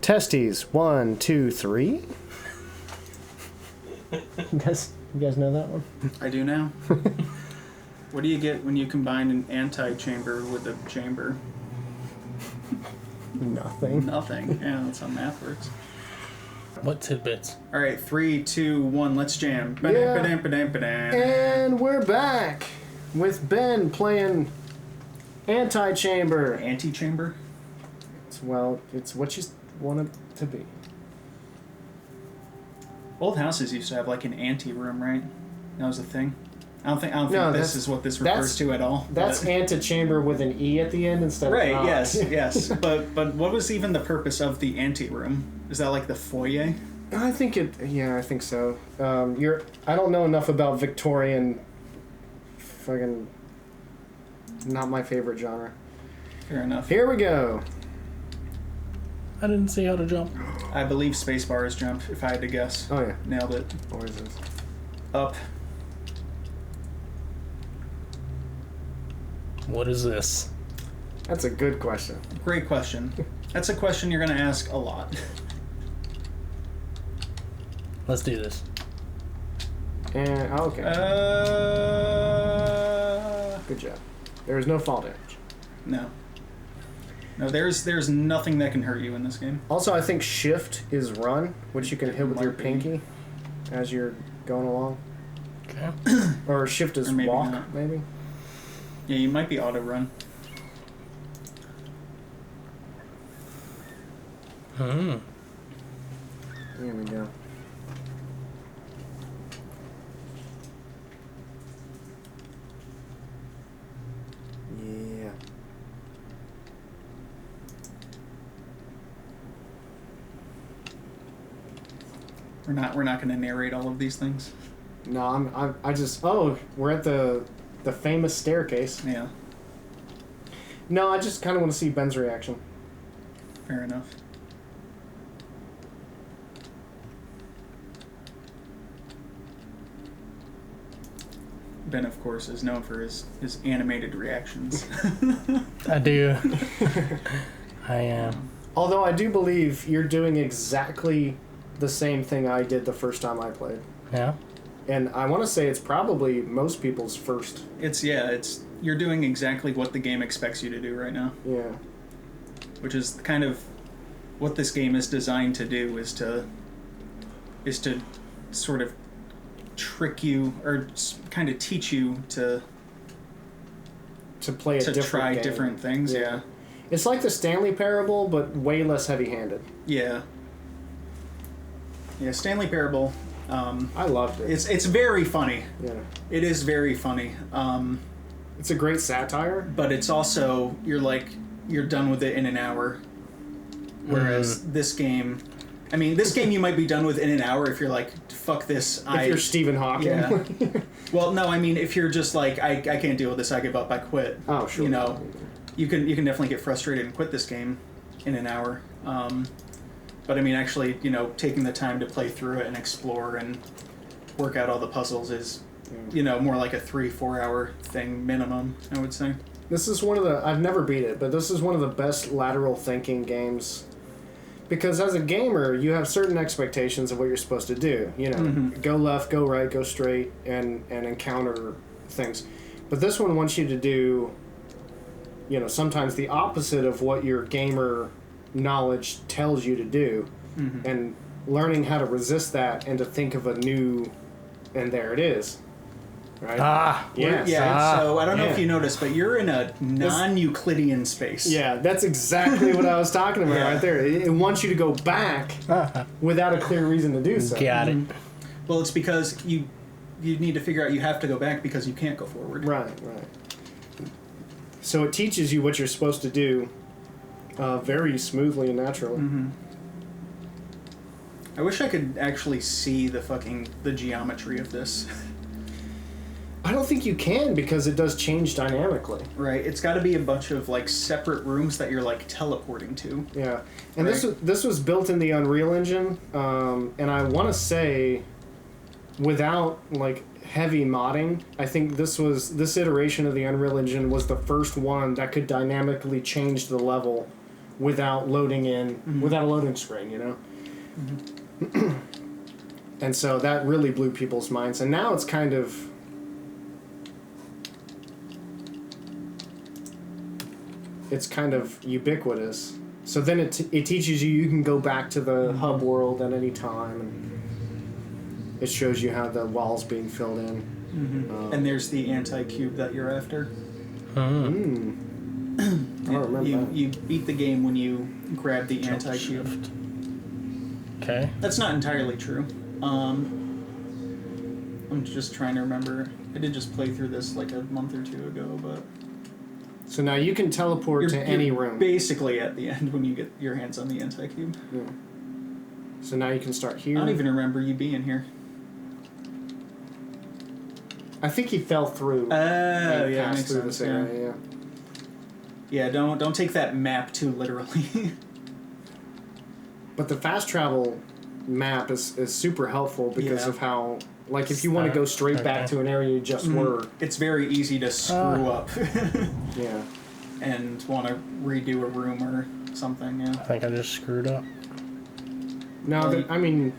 Testes, 1, 2, 3. You guys know that one? I do now. What do you get when you combine an antechamber with a chamber? Nothing. Nothing. Yeah, that's how math works. What tidbits? All right, 3, 2, 1, let's jam. Yeah. And we're back with Ben playing Antichamber. Antechamber? It's what you want it to be. Old houses used to have like an ante room, right? That was a thing. I don't think this is what this refers to at all. That's antechamber with an E at the end instead of an I. Yes. But what was even the purpose of the ante room? Is that like the foyer? I think so. I don't know enough about Victorian. Fucking. Not my favorite genre. Fair enough. Here we go. I didn't see how to jump. I believe spacebar is jump, if I had to guess. Oh yeah. Nailed it. What is this? Up. What is this? That's a good question. Great question. That's a question you're going to ask a lot. Let's do this. And okay. Good job. There is no fall damage. No. No, there's nothing that can hurt you in this game. Also, I think shift is run, which you can hit with your pinky as you're going along. Okay. Or shift is maybe walk, not. maybe. Yeah, you might be auto run. Here we go. Yeah. We're not going to narrate all of these things. No, I just we're at the famous staircase. Yeah. No, I just kind of want to see Ben's reaction. Fair enough. Ben, of course, is known for his animated reactions. I do. I am. Although I do believe you're doing exactly the same thing I did the first time I played. Yeah? And I want to say it's probably most people's first. You're doing exactly what the game expects you to do right now. Yeah. Which is kind of what this game is designed to do, is to sort of trick you, or kind of teach you to play to try game. different things. Yeah. It's like the Stanley Parable, but way less heavy-handed. Yeah. Yeah, Stanley Parable. I loved it. It's very funny. Yeah. It is very funny. It's a great satire. But it's also, you're done with it in an hour. Whereas this game you might be done with in an hour if you're like, fuck this. If you're Stephen Hawking. Yeah. Well, no, I mean, if you're just like, I can't deal with this, I give up, I quit. Oh, sure. You know, you can definitely get frustrated and quit this game in an hour. But I mean, actually, taking the time to play through it and explore and work out all the puzzles is, more like a 3-4 hour thing minimum, I would say. This is I've never beat it, but this is one of the best lateral thinking games. Because as a gamer, you have certain expectations of what you're supposed to do. Go left, go right, go straight, and encounter things. But this one wants you to do, sometimes the opposite of what your gamer knowledge tells you to do, and learning how to resist that and to think of a new, and there it is. Right? Yes. Yeah. So I don't know if you noticed, but you're in a non-Euclidean space. Yeah, that's exactly what I was talking about right there. It wants you to go back without a clear reason to do so. Got it. Well, it's because you need to figure out you have to go back because you can't go forward. Right. So it teaches you what you're supposed to do very smoothly and naturally. Mm-hmm. I wish I could actually see the geometry of this. I don't think you can because it does change dynamically. Right. It's got to be a bunch of separate rooms that you're teleporting to. Yeah. And this was built in the Unreal Engine, and I want to say without heavy modding, I think this iteration of the Unreal Engine was the first one that could dynamically change the level without loading in, without a loading screen, you know? And so that really blew people's minds. And now it's kind of... It's kind of ubiquitous. So then it teaches you can go back to the hub world at any time. And it shows you how the wall's being filled in. And there's the anti-cube that you're after. I don't remember that. You beat the game when you grab the anti-cube. Okay. That's not entirely true. I'm just trying to remember. I did just play through this like a month or two ago, but... So now you can teleport to any room. Basically at the end when you get your hands on the anti-cube. Yeah. So now you can start here. I don't even remember you being here. I think he fell through. Oh, yeah, passed makes through sense. this area, Yeah, don't take that map too literally. But the fast travel map is super helpful because of how, like, if you want to go straight back to an area you just were. It's very easy to screw up. Yeah. And want to redo a room or something, yeah. I think I just screwed up. No, I mean...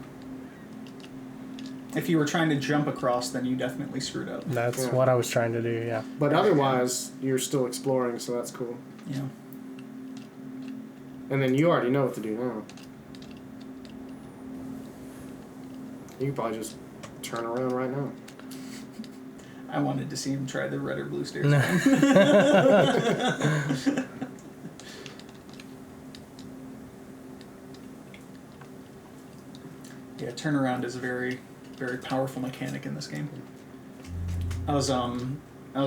If you were trying to jump across, then you definitely screwed up. That's what I was trying to do, yeah. But otherwise, you're still exploring, so that's cool. Yeah. And then you already know what to do now. You can probably just turn around right now. I wanted to see him try the red or blue stairs. Yeah, turnaround is a very, very powerful mechanic in this game. I was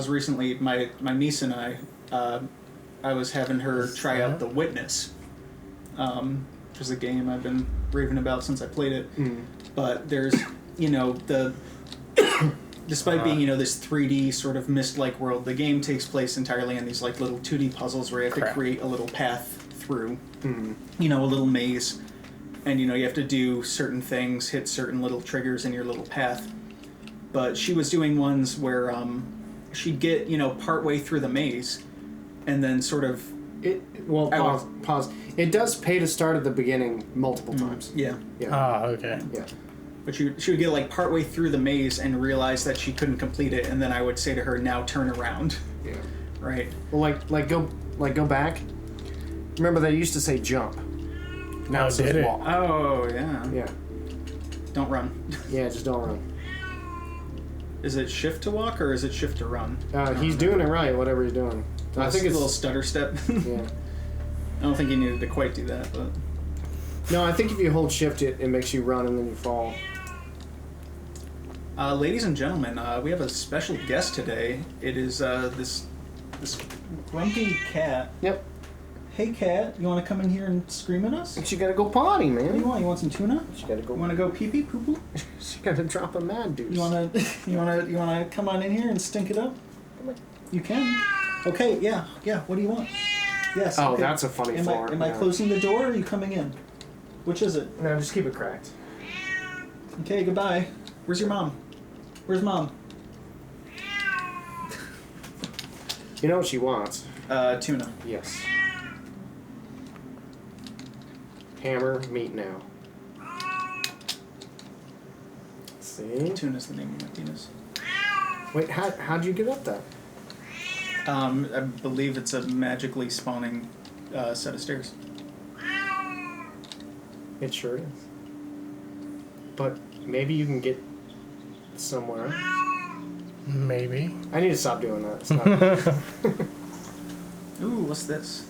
recently, my niece and I was having her try out The Witness, which is a game I've been raving about since I played it. But there's, despite being, this 3D sort of mist-like world, the game takes place entirely in these like little 2D puzzles where you have to create a little path through, a little maze. And, you have to do certain things, hit certain little triggers in your little path. But she was doing ones where she'd get, partway through the maze and then sort of... Pause. It does pay to start at the beginning multiple times. Yeah. Okay. Yeah. But she would get, like, partway through the maze and realize that she couldn't complete it, and then I would say to her, now turn around. Yeah. Right. Well, go back. Remember they used to say jump. Now it says walk. Oh, yeah. Yeah. Don't run. Yeah, just don't run. Is it shift to walk, or is it shift to run? He's doing it right, whatever he's doing. I think it's a little stutter step. Yeah. I don't think he needed to quite do that, but... No, I think if you hold shift, it makes you run and then you fall. Ladies and gentlemen, we have a special guest today. It is this grumpy cat. Yep. Hey, cat, you want to come in here and scream at us? She gotta go potty, man. What do you want? You want some tuna? She gotta go. You want to go pee pee poo poo? She gotta drop a mad deuce. You wanna come on in here and stink it up? You can. Okay, yeah. What do you want? Yes. Oh, okay. that's a funny floor. Am I closing the door or are you coming in? Which is it? No, just keep it cracked. Okay, goodbye. Where's your mom? Where's mom? You know what she wants? Tuna. Yes. Hammer, meat now. See? Tuna's the name of my penis. Wait, how'd you get up that? I believe it's a magically spawning set of stairs. It sure is. But maybe you can get somewhere. Maybe. I need to stop doing that. It's not... Ooh, what's this?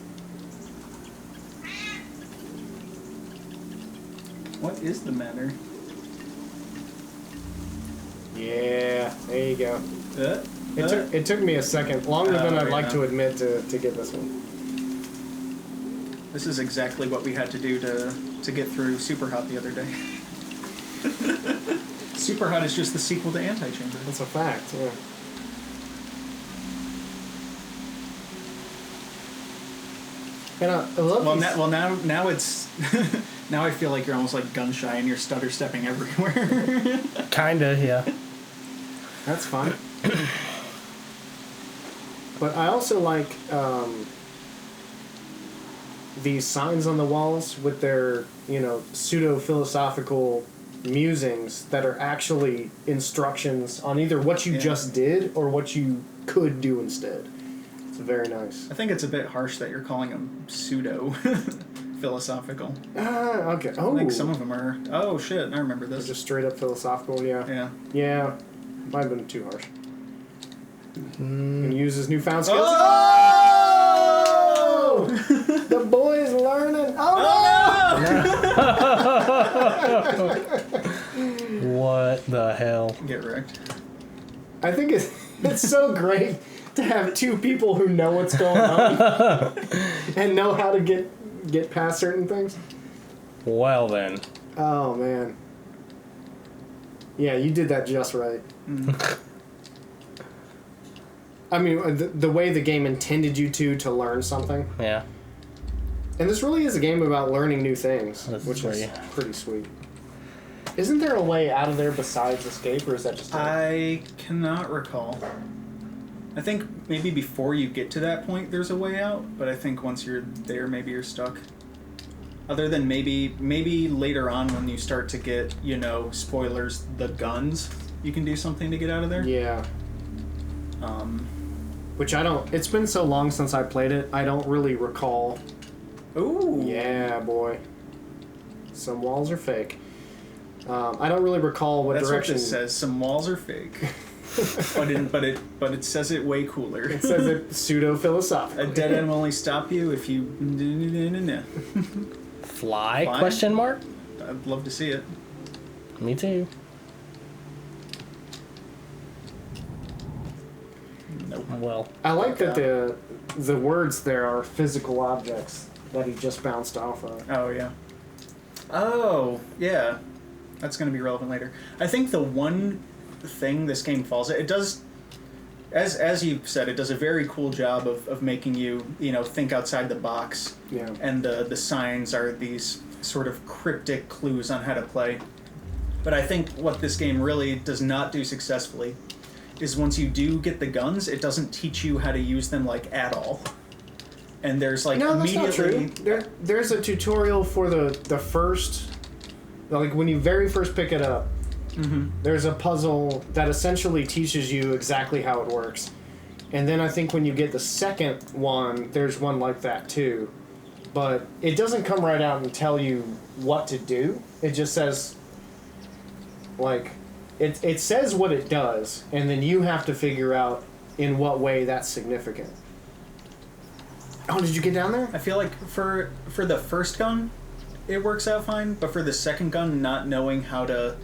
What is the matter? Yeah, there you go. It took me a second, longer than I'd like to admit to get this one. This is exactly what we had to do to get through Super Hot the other day. Super Hot is just the sequel to Antichamber. That's a fact, yeah. And I love now it's now I feel like you're almost like gun shy and you're stutter stepping everywhere. Kinda, yeah. That's fine. But I also like these signs on the walls with their, pseudo-philosophical musings that are actually instructions on either what you just did or what you could do instead. It's very nice. I think it's a bit harsh that you're calling them pseudo philosophical. Okay. Oh. I think some of them are. Oh shit! I remember this. Just straight up philosophical. Yeah. Yeah. Yeah. Might have been too harsh. And use his newfound skills. Oh! The boy's learning. Oh no! What the hell? Get wrecked. I think it's so great to have two people who know what's going on and know how to get past certain things. Well then. Oh man. Yeah, you did that just right. I mean, the way the game intended you to learn something. Yeah. And this really is a game about learning new things, That's which is sweet. pretty sweet. Isn't there a way out of there besides escape, or is that just... I cannot recall. I think maybe before you get to that point there's a way out, but I think once you're there maybe you're stuck. Other than maybe later on when you start to get, spoilers, the guns, you can do something to get out of there. Yeah. Which I don't... It's been so long since I played it, I don't really recall. Ooh. Yeah, boy. Some walls are fake. I don't really recall what That's direction... That's what this says. Some walls are fake. but it says it way cooler. It says it pseudo-philosophical. A dead end will only stop you if you... Fly? Fly? Question mark? I'd love to see it. Me too. Nope. Well. I like that the words there are physical objects that he just bounced off of. Oh, yeah. Oh, yeah. That's going to be relevant later. I think the one thing this game falls at, it does, as you said, it does a very cool job of making you, think outside the box. Yeah. And the signs are these sort of cryptic clues on how to play. But I think what this game really does not do successfully is once you do get the guns, it doesn't teach you how to use them, at all. And there's, no, that's immediately... not true. There's a tutorial for the first... when you very first pick it up, there's a puzzle that essentially teaches you exactly how it works. And then I think when you get the second one, there's one like that too. But it doesn't come right out and tell you what to do. It just says... It says what it does, and then you have to figure out in what way that's significant. Oh, did you get down there? I feel like for the first gun, it works out fine, but for the second gun, not knowing how to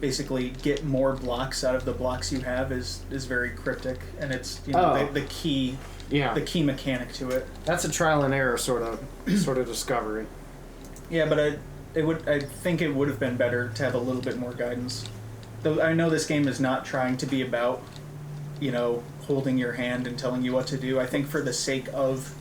basically get more blocks out of the blocks you have is very cryptic, and it's the key mechanic to it. That's a trial and error sort of discovery. Yeah, but I think it would have been better to have a little bit more guidance. Though I know this game is not trying to be about, holding your hand and telling you what to do. I think for the sake of,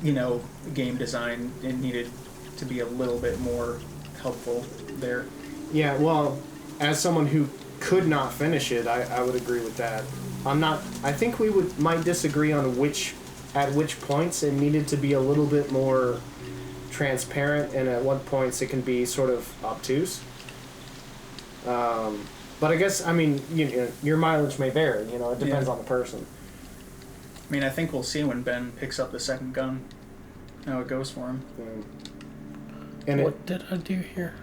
game design, it needed to be a little bit more helpful there. Yeah, well, as someone who could not finish it, I would agree with that. I think we might disagree on at which points it needed to be a little bit more transparent, and at what points it can be sort of obtuse. But I guess, your mileage may vary, it depends on the person. I mean, I think we'll see when Ben picks up the second gun, how it goes for him. And What did I do here?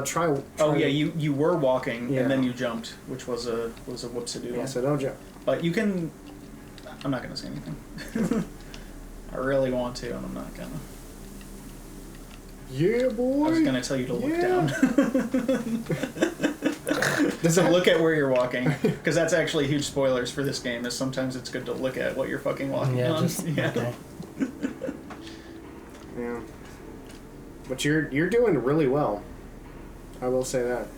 try. Oh yeah, you were walking Yeah. and then you jumped, which was a whoopsie-doodle. Yeah, so don't jump. But you can... I'm not going to say anything. I really want to, and I'm not going to. Yeah, boy. I was going to tell you to look down. Does it Look at where you're walking, because that's actually huge spoilers for this game. Is sometimes it's good to look at what you're fucking walking on. Okay. Yeah. But you're doing really well. I will say that.